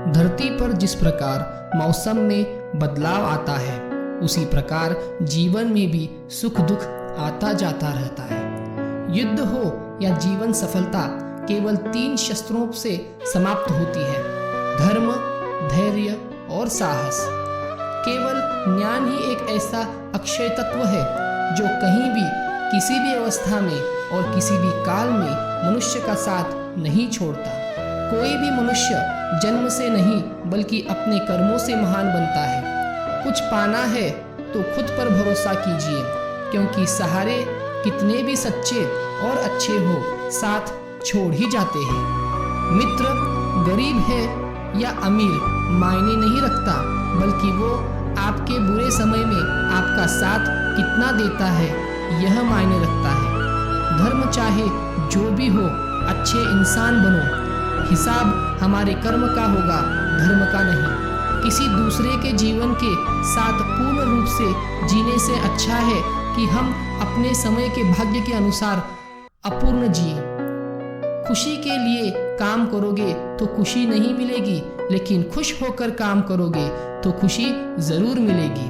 धरती पर जिस प्रकार मौसम में बदलाव आता है, उसी प्रकार जीवन में भी सुख दुख आता जाता रहता है। युद्ध हो या जीवन सफलता केवल 3 शस्त्रों से समाप्त होती है: धर्म, धैर्य और साहस। केवल ज्ञान ही एक ऐसा अक्षय तत्व है जो कहीं भी, किसी भी अवस्था में और किसी भी काल में मनुष्य का साथ नहीं छोड़ता। कोई भी मनुष्य जन्म से नहीं बल्कि अपने कर्मों से महान बनता है। कुछ पाना है तो खुद पर भरोसा कीजिए, क्योंकि सहारे कितने भी सच्चे और अच्छे हो, साथ छोड़ ही जाते हैं। मित्र गरीब है या अमीर मायने नहीं रखता, बल्कि वो आपके बुरे समय में आपका साथ कितना देता है यह मायने रखता है। धर्म चाहे जो भी हो, अच्छे इंसान बनो। हिसाब हमारे कर्म का होगा, धर्म का नहीं। किसी दूसरे के जीवन के साथ पूर्ण रूप से जीने से अच्छा है कि हम अपने समय के भाग्य के अनुसार अपूर्ण जिए। खुशी के लिए काम करोगे तो खुशी नहीं मिलेगी, लेकिन खुश होकर काम करोगे तो खुशी जरूर मिलेगी।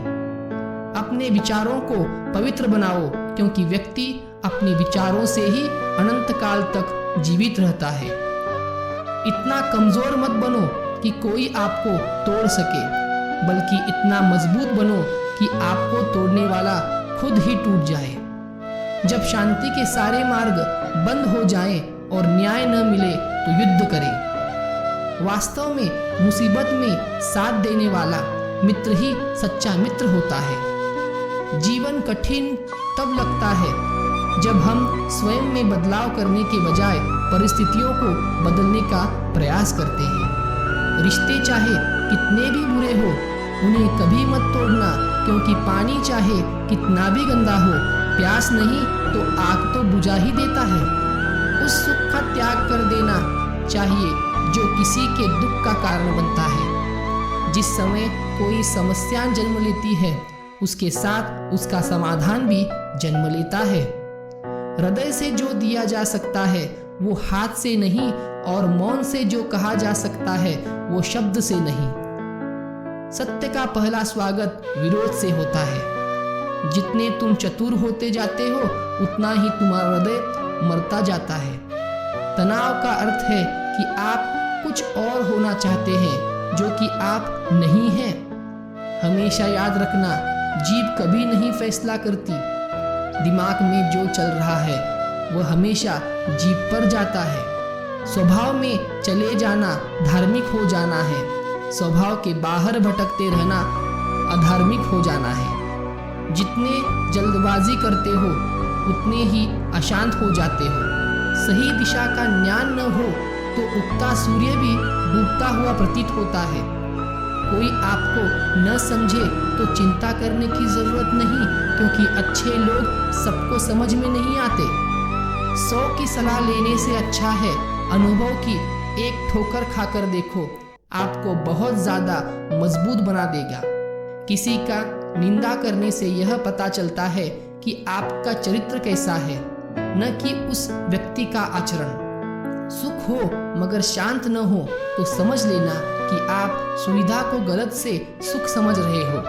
अपने विचारों को पवित्र बनाओ, क्योंकि व्यक्ति अपने विचारों से ही अनंत काल तक जीवित रहता है। इतना कमजोर मत बनो कि कोई आपको तोड़ सके, बल्कि इतना मजबूत बनो कि आपको तोड़ने वाला खुद ही टूट जाए। जब शांति के सारे मार्ग बंद हो जाएं और न्याय न मिले तो युद्ध करें। वास्तव में मुसीबत में साथ देने वाला मित्र ही सच्चा मित्र होता है। जीवन कठिन तब लगता है जब हम स्वयं में बदलाव करने के बजाय परिस्थितियों को बदलने का प्रयास करते हैं। रिश्ते चाहे कितने भी बुरे हो, उन्हें कभी मत तोड़ना, क्योंकि पानी चाहे कितना भी गंदा हो, प्यास नहीं तो आग तो बुझा ही देता है। उस सुख का त्याग कर देना चाहिए जो किसी के दुख का कारण बनता है। जिस समय कोई समस्या जन्म लेती है, उसके साथ उसका समाधान भी जन्म लेता है। हृदय से जो दिया जा सकता है वो हाथ से नहीं, और मौन से जो कहा जा सकता है वो शब्द से नहीं। सत्य का पहला स्वागत विरोध से होता है। जितने तुम चतुर होते जाते हो, उतना ही तुम्हारा हृदय मरता जाता है। तनाव का अर्थ है कि आप कुछ और होना चाहते हैं जो कि आप नहीं हैं। हमेशा याद रखना, जीभ कभी नहीं फैसला करती। दिमाग में जो चल रहा है वह हमेशा जीभ पर जाता है। स्वभाव में चले जाना धार्मिक हो जाना है, स्वभाव के बाहर भटकते रहना अधार्मिक हो जाना है। जितने जल्दबाजी करते हो उतने ही अशांत हो जाते हो। सही दिशा का ज्ञान न हो तो उगता सूर्य भी डूबता हुआ प्रतीत होता है। कोई आपको न समझे तो चिंता करने की जरूरत नहीं, क्योंकि अच्छे लोग सबको समझ में नहीं आते। 100 की सलाह लेने से अच्छा है अनुभव की एक ठोकर खाकर देखो, आपको बहुत ज्यादा मजबूत बना देगा। किसी का निंदा करने से यह पता चलता है कि आपका चरित्र कैसा है, न कि उस व्यक्ति का आचरण। सुख हो मगर शांत न हो तो समझ लेना कि आप सुविधा को गलत से सुख समझ रहे हो।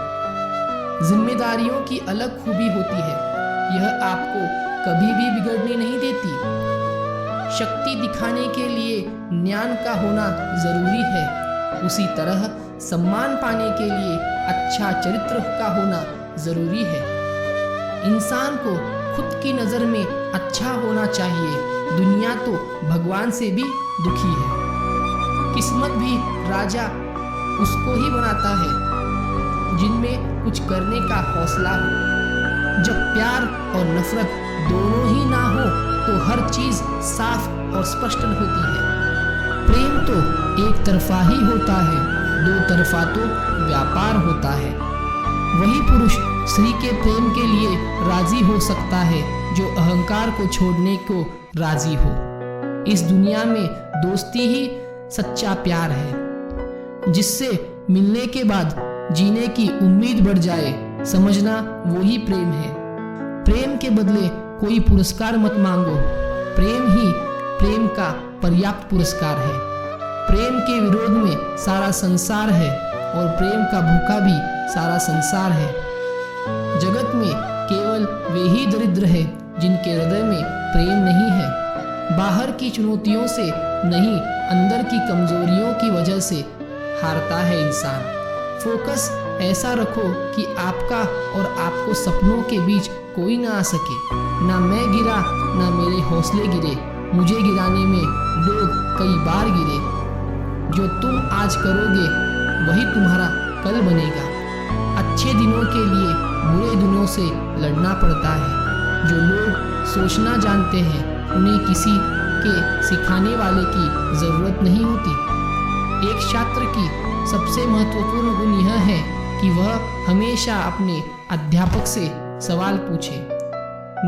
जिम्मेदारियों की अलग खूबी होती है, यह आपको कभी भी बिगड़ने नहीं देती। शक्ति दिखाने के लिए ज्ञान का होना जरूरी है, उसी तरह सम्मान पाने के लिए अच्छा चरित्र का होना जरूरी है। इंसान को खुद की नजर में अच्छा होना चाहिए, दुनिया तो भगवान से भी दुखी है। किस्मत भी राजा उसको ही बनाता है जिनमें कुछ करने का हौसला हो। जब प्यार और नफरत दोनों ही ना हो तो हर चीज साफ और स्पष्ट होती है। प्रेम तो एक तरफा ही होता है, 2 तरफा तो व्यापार होता है। वही पुरुष स्त्री के प्रेम के लिए राजी हो सकता है जो अहंकार को छोड़ने को राजी हो। इस दुनिया में दोस्ती ही सच्चा प्यार है, जिससे मिलने के बाद जीने की उम्मीद बढ़ जाए, समझना वही प्रेम है। प्रेम के बदले कोई पुरस्कार मत मांगो, प्रेम ही प्रेम का पर्याप्त पुरस्कार है। प्रेम के विरोध में सारा संसार है और प्रेम का भूखा भी सारा संसार है। जगत में केवल वे ही दरिद्र है जिनके हृदय में प्रेम नहीं है। बाहर की चुनौतियों से नहीं, अंदर की कमजोरियों की वजह से हारता है इंसान। फोकस ऐसा रखो कि आपका और आपको सपनों के बीच कोई ना आ सके। ना मैं गिरा ना मेरे हौसले गिरे, मुझे गिराने में लोग कई बार गिरे। जो तुम आज करोगे वही तुम्हारा कल बनेगा। अच्छे दिनों के लिए बुरे दिनों से लड़ना पड़ता है। जो लोग सोचना जानते हैं उन्हें किसी के सिखाने वाले की ज़रूरत नहीं होती। एक छात्र की सबसे महत्वपूर्ण गुण यह है कि वह हमेशा अपने अध्यापक से सवाल पूछे।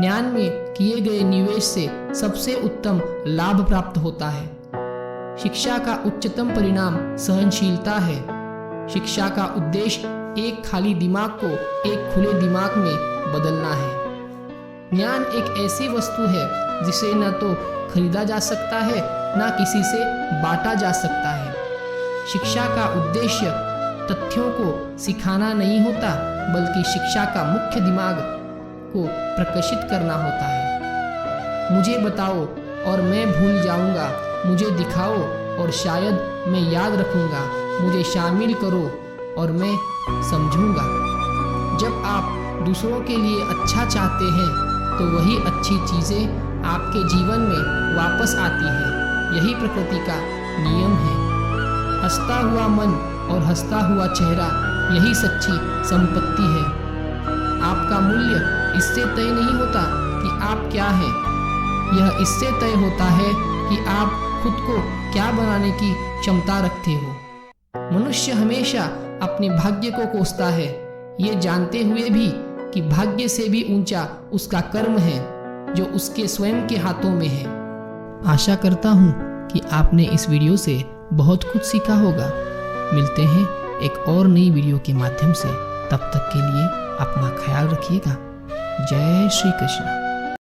ज्ञान में किए गए निवेश से सबसे उत्तम लाभ प्राप्त होता है। शिक्षा का उच्चतम परिणाम सहनशीलता है। शिक्षा का उद्देश्य एक खाली दिमाग को एक खुले दिमाग में बदलना है। ज्ञान एक ऐसी वस्तु है जिसे न तो खरीदा जा सकता है न किसी से बांटा जा सकता है। शिक्षा का उद्देश्य तथ्यों को सिखाना नहीं होता, बल्कि शिक्षा का मुख्य दिमाग को प्रकाशित करना होता है। मुझे बताओ और मैं भूल जाऊंगा, मुझे दिखाओ और शायद मैं याद रखूंगा, मुझे शामिल करो और मैं समझूंगा। जब आप दूसरों के लिए अच्छा चाहते हैं तो वही अच्छी चीज़ें आपके जीवन में वापस आती है। यही प्रकृति का नियम है। हंसता हुआ मन और हंसता हुआ चेहरा, यही सच्ची संपत्ति है। आपका मूल्य इससे तय नहीं होता कि आप क्या हैं, यह इससे तय होता है कि आप खुद को क्या बनाने की क्षमता रखते हो। मनुष्य हमेशा अपने भाग्य को कोसता है, ये जानते हुए भी कि भाग्य से भी ऊंचा उसका कर्म है जो उसके स्वयं के हाथों में है। आशा करता हूँ कि आपने इस वीडियो से बहुत कुछ सीखा होगा। मिलते हैं एक और नई वीडियो के माध्यम से। तब तक के लिए अपना ख्याल रखिएगा। जय श्री कृष्ण।